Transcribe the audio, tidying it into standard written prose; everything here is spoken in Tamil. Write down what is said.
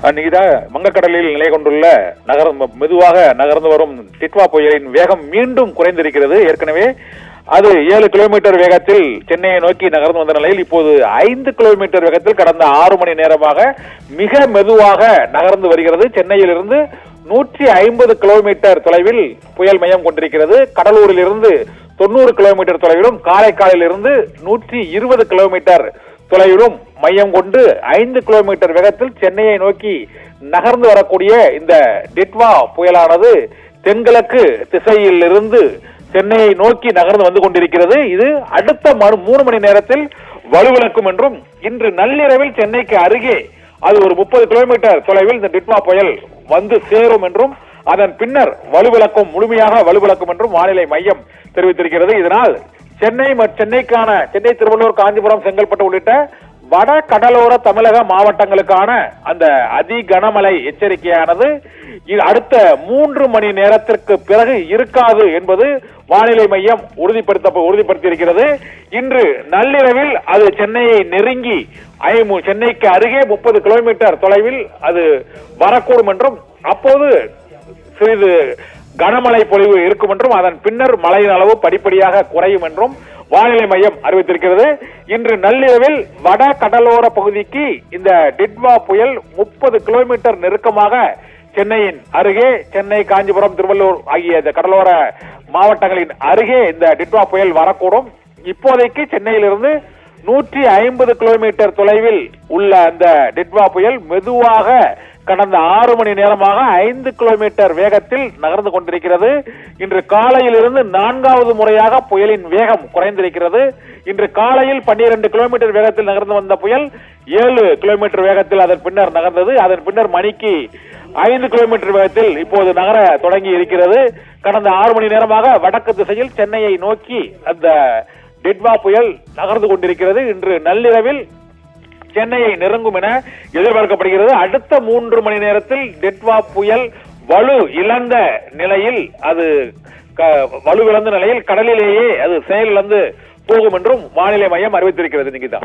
வங்கக்கடலில் நிலை கொண்டுள்ள மெதுவாக நகர்ந்து வரும் டிட்வா புயலின் வேகம் மீண்டும் குறைந்திருக்கிறது. ஏற்கனவே அது 7 கிலோமீட்டர் வேகத்தில் சென்னையை நோக்கி நகர்ந்து வந்த நிலையில் இப்போது 5 கிலோமீட்டர் வேகத்தில் கடந்த 6 மணி நேரமாக மிக மெதுவாக நகர்ந்து வருகிறது. சென்னையிலிருந்து 150 கிலோமீட்டர் தொலைவில் புயல் மையம் கொண்டிருக்கிறது. கடலூரில் இருந்து 90 கிலோமீட்டர் தொலைவிலும், காரைக்காலில் இருந்து 120 கிலோமீட்டர் தொலைவிலும் மையம் கொண்டு 5 கிலோமீட்டர் வேகத்தில் சென்னையை நோக்கி நகர்ந்து வரக்கூடிய இந்த டிட்வா புயலானது தென்கிழக்கு திசையில் இருந்து சென்னையை நோக்கி நகர்ந்து வந்து கொண்டிருக்கிறது. இது அடுத்த 3 மணி நேரத்தில் வலுவிழக்கும் என்றும், இன்று நள்ளிரவில் சென்னைக்கு அருகே அது ஒரு 30 கிலோமீட்டர் தொலைவில் இந்த டிட்வா புயல் வந்து சேரும் என்றும், அதன் பின்னர் முழுமையாக வலுவிழக்கும் என்றும் வானிலை மையம் தெரிவித்திருக்கிறது. இதனால் சென்னை, திருவள்ளூர், காஞ்சிபுரம், செங்கல்பட்டு உள்ளிட்ட வட கடலோர தமிழக மாவட்டங்களுக்கான அந்த அதி கனமழை எச்சரிக்கையானது அடுத்த 3 மணி நேரத்திற்கு பிறகு இருக்காது என்பது வானிலை மையம் உறுதிப்படுத்தியிருக்கிறது. இன்று நள்ளிரவில் அது சென்னையை நெருங்கி சென்னைக்கு அருகே 30 கிலோமீட்டர் தொலைவில் அது வரக்கூடும் என்றும், அப்போது சிறிது கனமழை பொழிவு இருக்கும் என்றும், அதன் பின்னர் மழையின் அளவு படிப்படியாக குறையும் என்றும் வானிலை மையம் அறிவித்திருக்கிறது. இன்று நள்ளிரவில் வட கடலோர பகுதிக்கு இந்த டிட்வா புயல் 30 கிலோமீட்டர் நெருக்கமாக சென்னையின் அருகே, சென்னை, காஞ்சிபுரம், திருவள்ளூர் ஆகிய இந்த கடலோர மாவட்டங்களின் அருகே இந்த டிட்வா புயல் வரக்கூடும். இப்போதைக்கு சென்னையிலிருந்து 150 கிலோமீட்டர் தொலைவில் உள்ள அந்த டிட்வா புயல் மெதுவாக கடந்த 6 மணி நேரமாக 5 கிலோமீட்டர் வேகத்தில் நகர்ந்து கொண்டிருக்கிறது. இன்று காலையில் இருந்து 4வது முறையாக புயலின் வேகம் குறைந்திருக்கிறது. இன்று காலையில் 12 கிலோமீட்டர் வேகத்தில் நகர்ந்து வந்த புயல் 7 கிலோமீட்டர் வேகத்தில் அதன் பின்னர் நகர்ந்தது. அதன் பின்னர் மணிக்கு 5 கிலோமீட்டர் வேகத்தில் இப்போது நகர தொடங்கி இருக்கிறது. கடந்த 6 மணி நேரமாக வடக்கு திசையில் சென்னையை நோக்கி அந்த டிட்வா புயல் நகர்ந்து கொண்டிருக்கிறது. இன்று நள்ளிரவில் சென்னையை நெருங்கும் என எதிர்பார்க்கப்படுகிறது. அடுத்த 3 மணி நேரத்தில் டிட்வா புயல் வலுவிழந்த நிலையில் கடலிலேயே அது செயலிழந்து போகும் என்றும் வானிலை மையம் அறிவித்திருக்கிறது. நிகிதா.